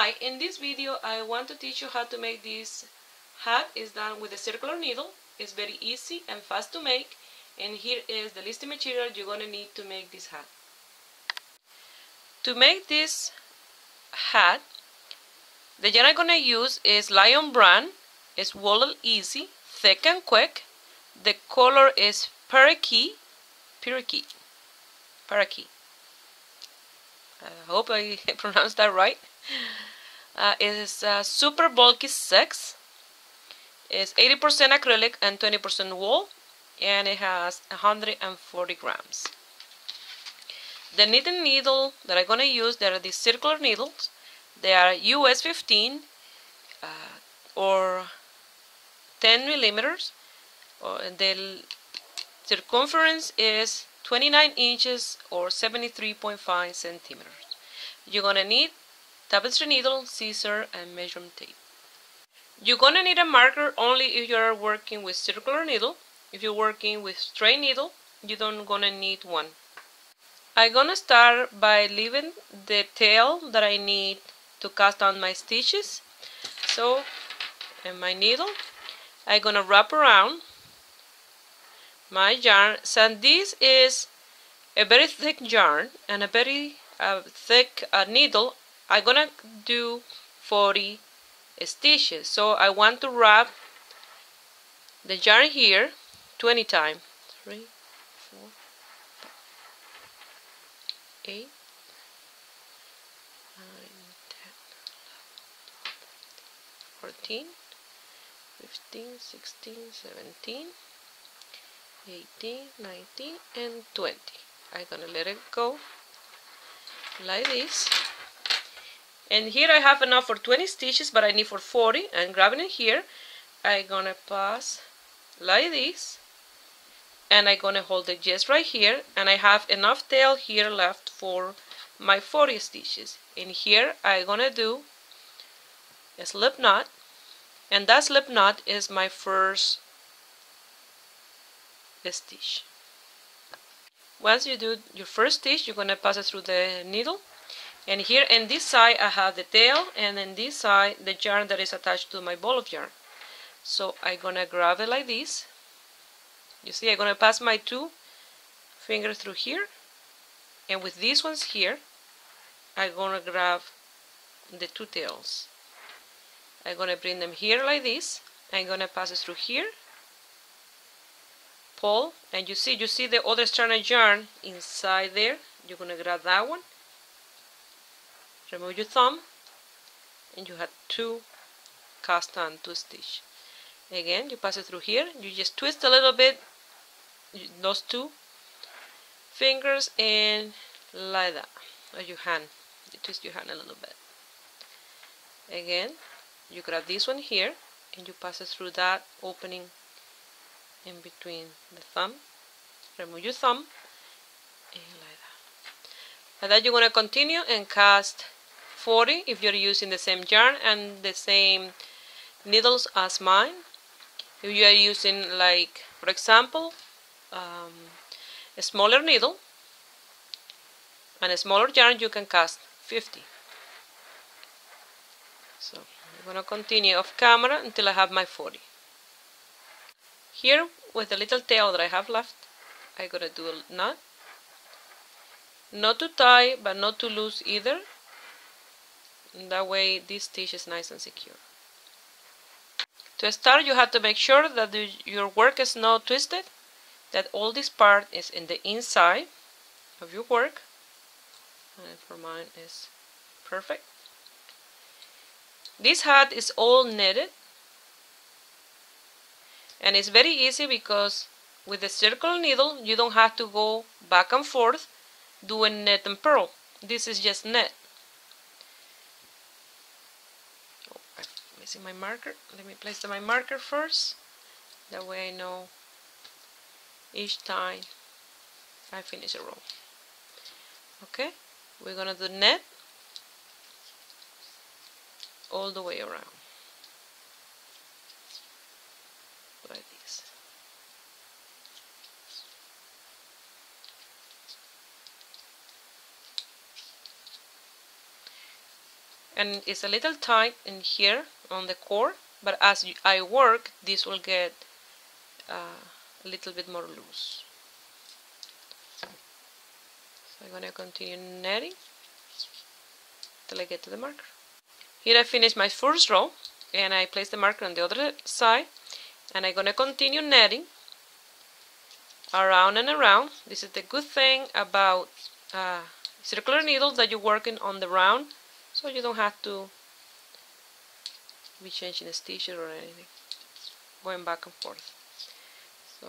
Hi, in this video I want to teach you how to make this hat. Is done with a circular needle. It's very easy and fast to make, and here is the list of material you're going to need to make this hat. To make this hat, the yarn I'm going to use is Lion brand. It's wool easy, thick and quick. The color is parakeet. I hope I pronounced that right. It is super bulky 6. It's 80% acrylic and 20% wool, and it has 140 grams. The knitting needle that I'm going to use, there are these circular needles. They are US 15 or 10 millimeters. The circumference is 29 inches or 73.5 centimeters. You're going to need tapestry needle, scissor, and measuring tape. You're going to need a marker only if you're working with circular needle. If you're working with straight needle, you don't going to need one. I'm going to start by leaving the tail that I need to cast on my stitches. So, in my needle, I'm going to wrap around my yarn. So this is a very thick yarn and a very thick needle. I'm gonna do 40 stitches, so I want to wrap the yarn here 20 times. 3, 4, 5, 8, 9, 10, 14, 15, 16, 17, 18, 19, and 20. I'm gonna let it go like this. And here I have enough for 20 stitches, but I need for 40. And grabbing it here, I'm gonna pass like this, and I'm gonna hold it just right here, and I have enough tail here left for my 40 stitches. And here I'm gonna do a slip knot, and that slip knot is my first stitch. Once you do your first stitch, you're gonna pass it through the needle. And here in this side I have the tail, and in this side the yarn that is attached to my ball of yarn. So I'm gonna grab it like this. You see, I'm gonna pass my 2 fingers through here, and with these ones here I'm gonna grab the 2 tails. I'm gonna bring them here like this. I'm gonna pass it through here, pull, and you see the other strand of yarn inside there. You're gonna grab that one, remove your thumb, and you have 2 cast on 2 stitch. Again, you pass it through here. You just twist a little bit those 2 fingers, and like that, or your hand. You twist your hand a little bit. Again, you grab this one here, and you pass it through that opening in between the thumb. Remove your thumb, and like that. Like that, you're going to continue and cast 40 if you're using the same yarn and the same needles as mine. If you are using, like, for example, a smaller needle and a smaller yarn, you can cast 50. So I'm going to continue off camera until I have my 40. Here, with the little tail that I have left, I'm going to do a knot. Not too tight, but not too loose either. And that way this stitch is nice and secure. To start, you have to make sure that your work is not twisted, that all this part is in the inside of your work. And for mine is perfect. This hat is all knitted, and it's very easy because with the circle needle you don't have to go back and forth doing knit and purl. This is just knit. Oh, I'm missing my marker. Let me place my marker first. That way I know each time I finish a row. Okay, we're gonna do knit all the way around like this. and it's a little tight in here on the core, but as I work, this will get a little bit more loose. So I'm going to continue netting till I get to the marker. Here I finished my first row, and I place the marker on the other side, and I'm going to continue netting around and around. This is the good thing about circular needles, that you're working on the round, so you don't have to be changing the stitches or anything, going back and forth. So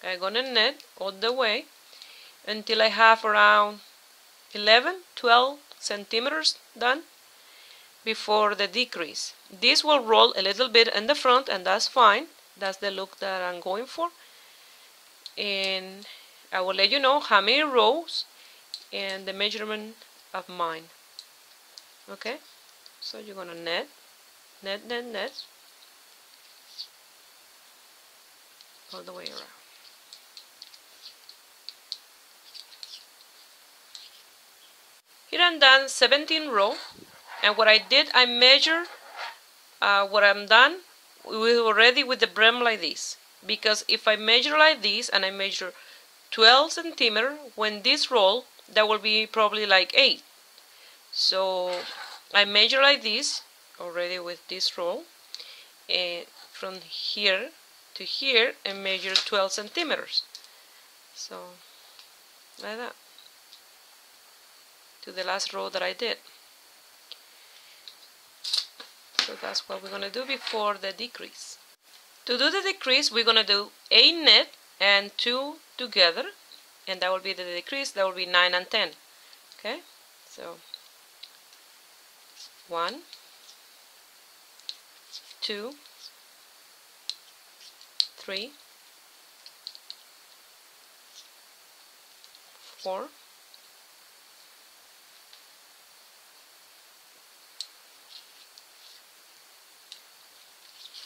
I'm gonna net all the way until I have around 11-12 centimeters done before the decrease. This will roll a little bit in the front, and that's fine. That's the look that I'm going for, and I will let you know how many rows and the measurement of mine. Okay, so you're gonna net all the way around. Here I'm done 17 row, and what I did, I measured what I'm done already with the brim like this, because if I measure like this and I measure 12 centimeters, when this roll, that will be probably like 8. So I measure like this already with this roll, and from here to here I measure 12 centimeters. So like that, to the last row that I did. So that's what we're going to do before the decrease. To do the decrease, we're going to do 8 net and 2 together, and that will be the decrease. That will be 9 and 10. Okay, so 1, 2, 3, 4,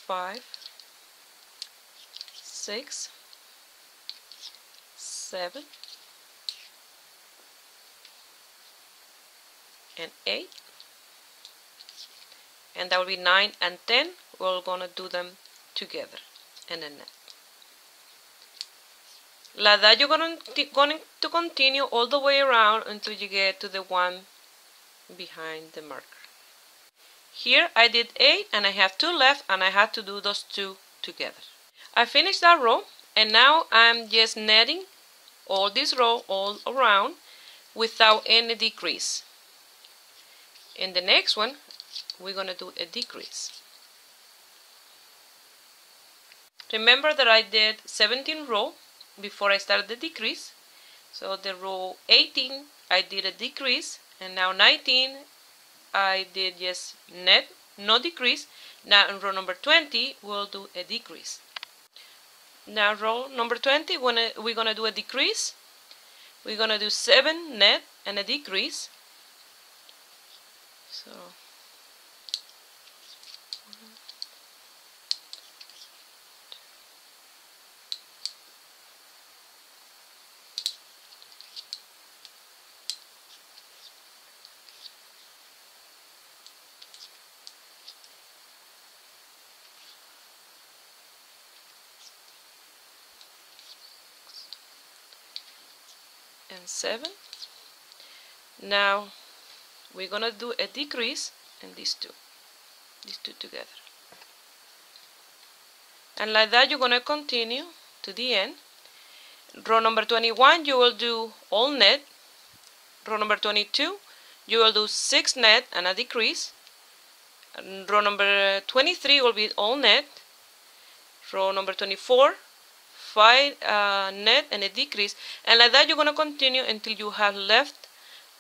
5, 6, 7, and 8, and that will be 9 and 10. We're gonna do them together and then net. Like that, you're going to continue all the way around until you get to the one behind the marker. Here I did 8 and I have 2 left, and I had to do those 2 together. I finished that row, and now I'm just netting all this row all around without any decrease. In the next one, we're going to do a decrease. Remember that I did 17 row before I started the decrease. So the row 18 I did a decrease, and now 19 I did just net, no decrease. Now in row number 20 we'll do a decrease. Now row number 20 we're gonna do a decrease. We're gonna do 7 net and a decrease. So and 7. Now we're gonna do a decrease in these two together, and like that you're gonna continue to the end. Row number 21 you will do all net. Row number 22 you will do 6 net and a decrease. And row number 23 will be all net. Row number 24 5 net and a decrease, and like that you're going to continue until you have left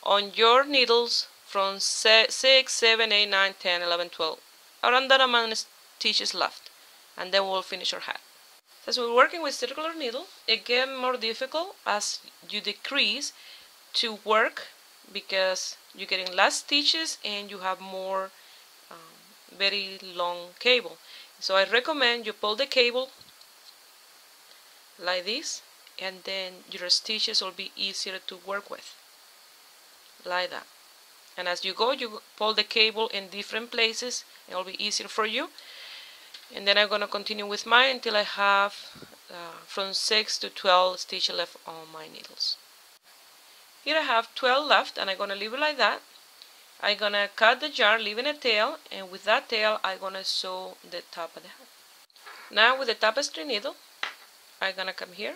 on your needles from 6, 7, 8, 9, 10, 11, 12, around that amount of stitches left, and then we'll finish our hat. As we're working with circular needle, it gets more difficult as you decrease to work, because you're getting less stitches and you have more very long cable. So I recommend you pull the cable like this, and then your stitches will be easier to work with, like that. And as you go, you pull the cable in different places. It will be easier for you. And then I'm going to continue with mine until I have from 6 to 12 stitches left on my needles. Here I have 12 left, and I'm going to leave it like that. I'm going to cut the yarn, leaving a tail, and with that tail I'm going to sew the top of the hat. Now with the tapestry needle, I'm going to come here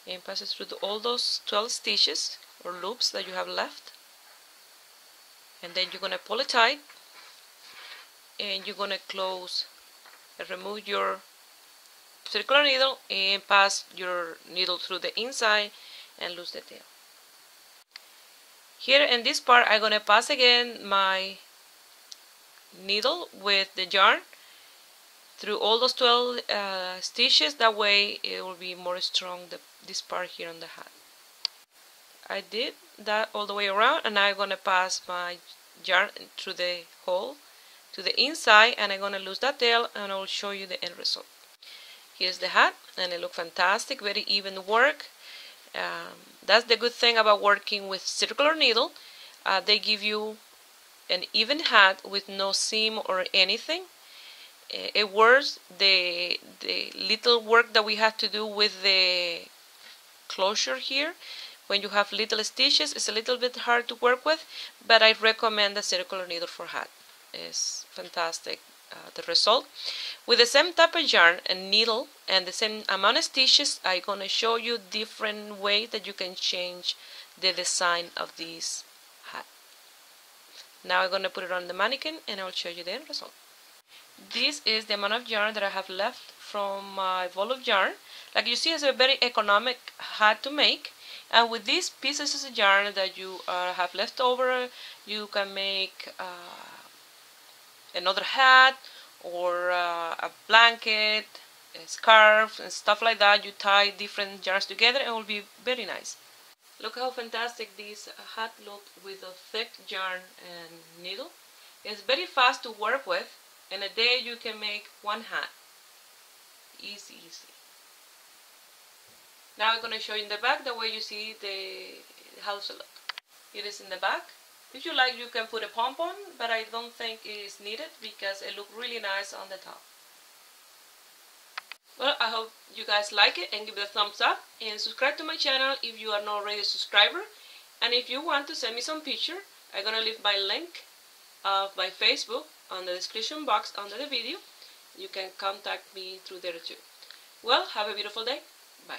and pass it through all those 12 stitches or loops that you have left. And then you're going to pull it tight, and you're going to close and remove your circular needle and pass your needle through the inside and loose the tail. Here in this part, I'm going to pass again my needle with the yarn through all those 12 stitches. That way it will be more strong, this part here on the hat. I did that all the way around, and I'm going to pass my yarn through the hole to the inside, and I'm going to lose that tail, and I will show you the end result. Here's the hat, and it looks fantastic, very even work. That's the good thing about working with circular needle. They give you an even hat with no seam or anything. It works. The little work that we have to do with the closure here, when you have little stitches, it's a little bit hard to work with, but I recommend the circular needle for hat. It's fantastic, the result. With the same type of yarn and needle and the same amount of stitches, I'm going to show you different ways that you can change the design of this hat. Now I'm going to put it on the mannequin, and I will show you the end result. This is the amount of yarn that I have left from my ball of yarn. Like you see, it's a very economic hat to make. And with these pieces of yarn that you have left over, you can make another hat or a blanket, a scarf, and stuff like that. You tie different yarns together and it will be very nice. Look how fantastic this hat looks with a thick yarn and needle. It's very fast to work with. In a day you can make one hat. Easy, easy. Now I'm going to show you in the back, the way you see how it looks. It is in the back. If you like, you can put a pom-pom, but I don't think it is needed because it looks really nice on the top. Well, I hope you guys like it and give it a thumbs up, and subscribe to my channel if you are not already a subscriber. And if you want to send me some picture, I'm going to leave my link of my Facebook on the description box under the video. You can contact me through there too. Well, have a beautiful day. Bye.